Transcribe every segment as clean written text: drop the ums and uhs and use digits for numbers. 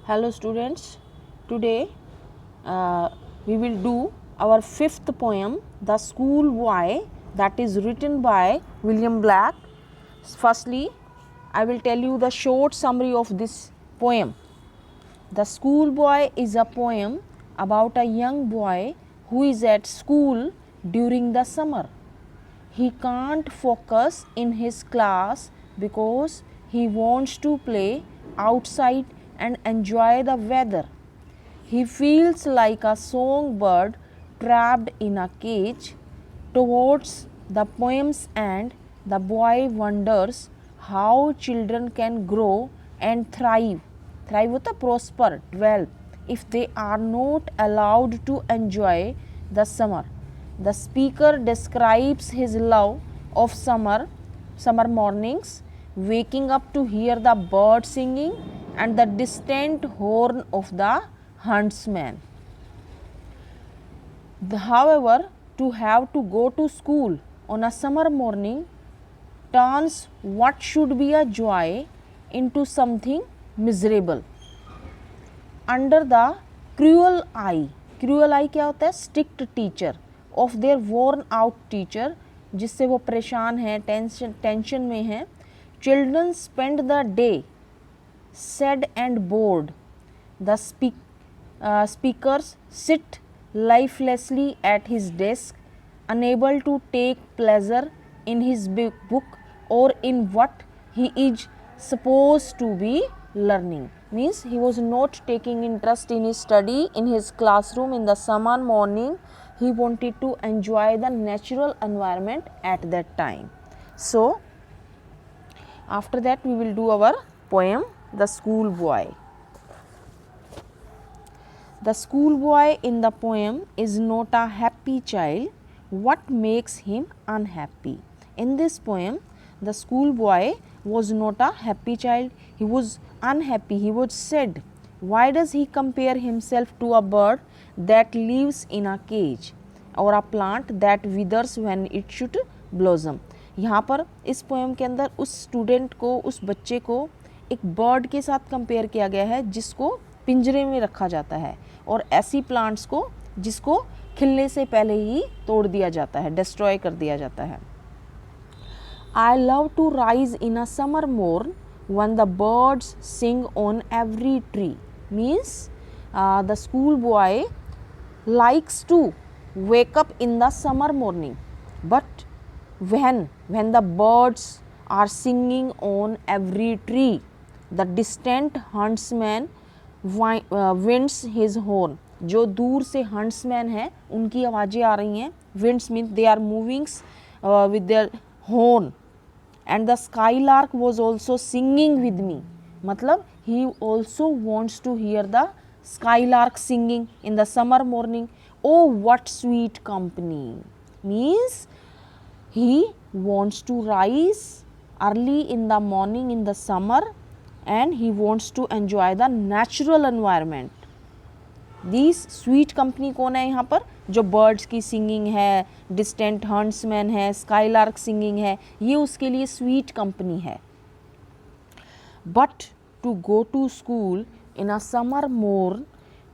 Hello students, today we will do our fifth poem, The Schoolboy, that is written by William Black. Firstly, I will tell you the short summary of this poem. The Schoolboy is a poem about a young boy who is at school during the summer. He can't focus in his class because he wants to play outside and enjoy the weather. He feels like a songbird trapped in a cage. Towards the poem's end, the boy wonders how children can grow and thrive. Thrive with a prosper, dwell, if they are not allowed to enjoy the summer. The speaker describes his love of summer mornings, waking up to hear the bird singing and the distant horn of the huntsman. However, to have to go to school on a summer morning turns what should be a joy into something miserable. Under the cruel eye क्या होता है? Strict teacher of their worn out teacher, जिससे वो परेशान हैं, tension में हैं. Children spend the day sad and bored. The speakers sit lifelessly at his desk, unable to take pleasure in his book or in what he is supposed to be learning. Means he was not taking interest in his study in his classroom in the summer morning. He wanted to enjoy the natural environment at that time. So after that we will do our poem, The Schoolboy. The schoolboy in the poem is not a happy child. What makes him unhappy? In this poem, the schoolboy was not a happy child. He was unhappy. He was sad. Why does he compare himself to a bird that lives in a cage or a plant that withers when it should blossom? यहाँ पर इस poem के अंदर उस student को, उस बच्चे को एक बर्ड के साथ कंपेयर किया गया है जिसको पिंजरे में रखा जाता है, और ऐसी प्लांट्स को जिसको खिलने से पहले ही तोड़ दिया जाता है, डिस्ट्रॉय कर दिया जाता है. I love to rise in a summer morn when the birds sing on every tree. Means the schoolboy likes to wake up in the summer morning, but when the birds are singing on every tree, the distant huntsman winds his horn. जो दूर से huntsman है उनकी आवाज़ें आ रही हैं. Winds means they are moving with their horn. And the skylark was also singing with me. मतलब he also wants to hear the skylark singing in the summer morning. Oh, what sweet company. Means he wants to rise early in the morning in the summer and he wants to enjoy the natural environment. These sweet company कौन है यहाँ पर? जो birds की singing है, distant huntsman है, skylark singing है, ये उसके लिए sweet company है. But to go to school in a summer morn,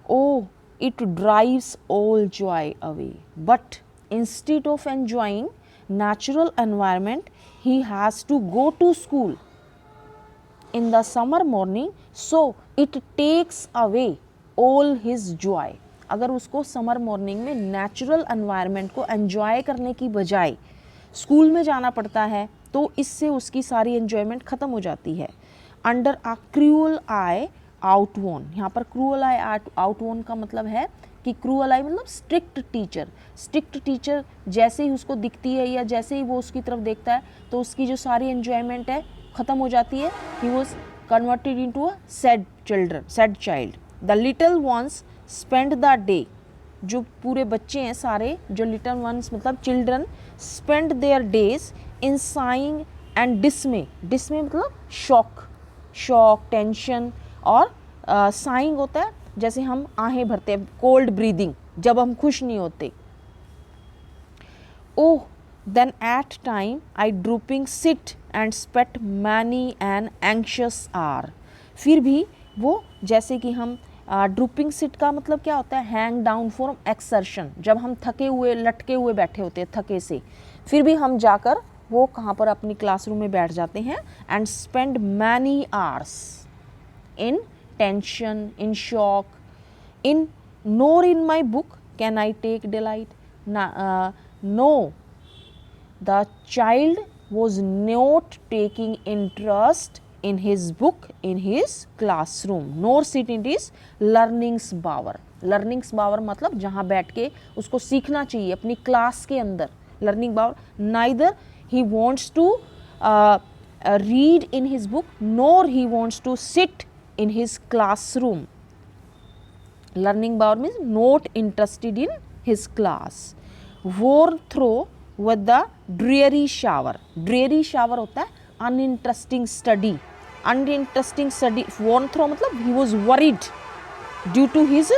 oh, it drives all joy away. But instead of enjoying natural environment, he has to go to school in the summer morning, so it takes away all his joy. अगर उसको summer morning में natural environment को enjoy करने की बजाय school में जाना पड़ता है तो इससे उसकी सारी एंजॉयमेंट ख़त्म हो जाती है. अंडर अ क्रूअल आई आउटवॉन, यहाँ पर क्रूअल आई आउटवॉन का मतलब है कि क्रूअल आई मतलब स्ट्रिक्ट टीचर. स्ट्रिक्ट टीचर जैसे ही उसको दिखती है या जैसे ही वो उसकी तरफ देखता है तो उसकी जो सारी एंजॉयमेंट है ख़त्म हो जाती है. He was converted into a sad child. The little ones spend the day, जो पूरे बच्चे हैं सारे, जो लिटल वंस मतलब children, spend their days in sighing and dismay. Dismay मतलब शॉक, टेंशन, और साइंग होता है जैसे हम आहें भरते हैं, कोल्ड ब्रीदिंग, जब हम खुश नहीं होते. Oh then at time I drooping sit and spent many an anxious hour. फिर भी वो जैसे कि हम ड्रूपिंग सिट का मतलब क्या होता है, हैंग डाउन फॉर एक्सर्शन, जब हम थके हुए लटके हुए बैठे होते हैं थके से, फिर भी हम जाकर वो कहाँ पर अपनी क्लासरूम में बैठ जाते हैं, and spend many hours in tension, in shock, in nor in my book can I take delight. No, the child was not taking interest in his book, in his classroom, nor sit in his learning's bower. learning's bower मतलब जहाँ बैठ के उसको सीखना चाहिए अपनी class के अंदर, learning bower. Neither he wants to read in his book, nor he wants to sit in his classroom. Learning bower means not interested in his class. Worn through with the dreary shower. Dreary shower होता है uninteresting study. Uninteresting study. Worn through मतलब he was worried due to his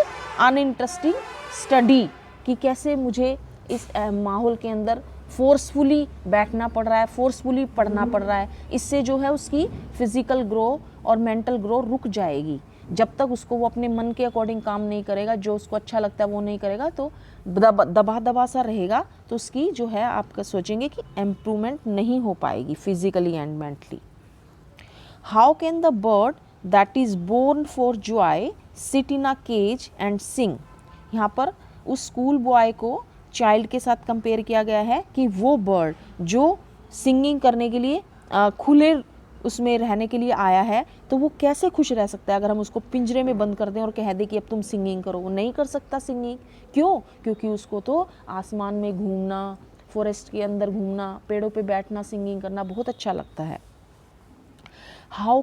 uninteresting study कि कैसे मुझे इस माहौल के अंदर फोर्सफुली बैठना पड़ रहा है, फोर्सफुली पढ़ना पड़ रहा है, इससे जो है उसकी फिजिकल ग्रो और मेंटल ग्रो रुक जाएगी। जब तक उसको वो अपने मन के अकॉर्डिंग काम नहीं करेगा, जो उसको अच्छा लगता है वो नहीं करेगा, तो दबा दबा सा रहेगा, तो उसकी जो है आप सोचेंगे कि इम्प्रूवमेंट नहीं हो पाएगी physically and mentally. How can the bird that is born for joy sit in a cage and sing. यहाँ पर उस स्कूल बॉय को चाइल्ड के साथ कंपेयर किया गया है कि वो बर्ड जो सिंगिंग करने के लिए खुले उसमें रहने के लिए आया है, तो वो कैसे खुश रह सकता है अगर हम उसको पिंजरे में बंद कर दें और कह दें कि अब तुम सिंगिंग करो। वो नहीं कर सकता सिंगिंग। क्यों? क्योंकि उसको तो आसमान में घूमना, फॉरेस्ट के अंदर घूमना, पेड़ों पे बैठना, सिंगिंग करना बहुत अच्छा लगता है। हाउ